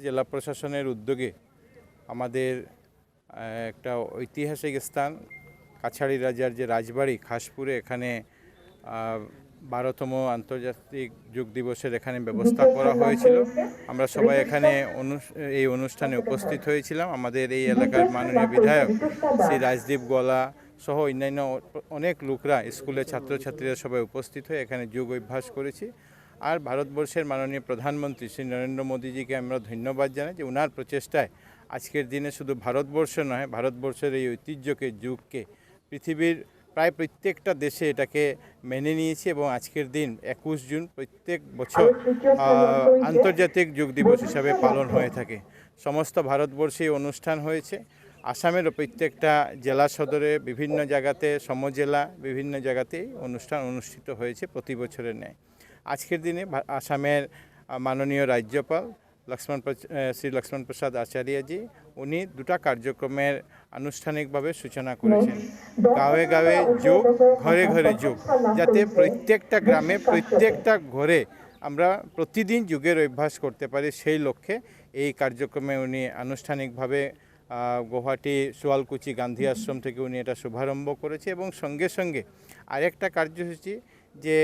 জেলা প্রশাসনের উদ্যোগে আমাদের একটা ঐতিহাসিক স্থান কাছাড়ি রাজার যে রাজবাড়ি খাসপুরে, এখানে 12তম আন্তর্জাতিক যোগ দিবসের এখানে ব্যবস্থা করা হয়েছিল। আমরা সবাই এখানে এই অনুষ্ঠানে উপস্থিত হয়েছিলাম। আমাদের এই এলাকার মাননীয় বিধায়ক শ্রী রাজদীপ গলা সহ অন্যান্য অনেক লোকরা, স্কুলের ছাত্রছাত্রীরা সবাই উপস্থিত হয়ে এখানে যোগ অভ্যাস করেছি। আর ভারতবর্ষের মাননীয় প্রধানমন্ত্রী শ্রী নরেন্দ্র মোদীজিকে আমরা ধন্যবাদ জানাই যে ওনার প্রচেষ্টায় আজকের দিনে শুধু ভারতবর্ষ নয়, ভারতবর্ষের এই ঐতিহ্যকে, যুগকে পৃথিবীর প্রায় প্রত্যেকটা দেশে এটাকে মেনে নিয়েছে এবং আজকের দিন 21 জুন প্রত্যেক বছর আন্তর্জাতিক যোগ দিবস হিসাবে পালন হয়ে থাকে। সমস্ত ভারতবর্ষে অনুষ্ঠান হয়েছে। আসামেরও প্রত্যেকটা জেলা সদরে বিভিন্ন জায়গাতে, সমজেলা বিভিন্ন জায়গাতেই অনুষ্ঠান অনুষ্ঠিত হয়েছে প্রতি বছরের ন্যায়। আজকের দিনে আসামের মাননীয় রাজ্যপাল শ্রী লক্ষ্মণ প্রসাদ আচার্যজি উনি দুটা কার্যক্রমের আনুষ্ঠানিকভাবে সূচনা করেছেন। গাঁৱে গাঁৱে যোগ, ঘরে ঘরে যোগ, যাতে প্রত্যেকটা গ্রামে, প্রত্যেকটা ঘরে আমরা প্রতিদিন যোগের অভ্যাস করতে পারি, সেই লক্ষ্যে এই কার্যক্রমে উনি আনুষ্ঠানিকভাবে গুয়াহাটি সোয়ালকুচি গান্ধী আশ্রম থেকে উনি এটা শুভারম্ভ করেছে। এবং সঙ্গে সঙ্গে আরেকটা কার্যসূচি যে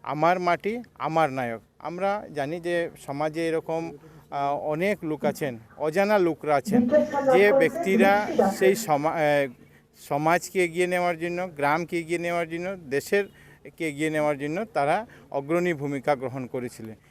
আমার মাটি আমার নায়ক। আমরা জানি যে সমাজে এরকম অনেক লোক আছেন, অজানা লোকরা আছেন, যে ব্যক্তিরা সেই সমাজকে এগিয়ে নেওয়ার জন্য, গ্রামকে এগিয়ে নেওয়ার জন্য, দেশেরকে এগিয়ে নেওয়ার জন্য তারা অগ্রণী ভূমিকা গ্রহণ করেছিলেন।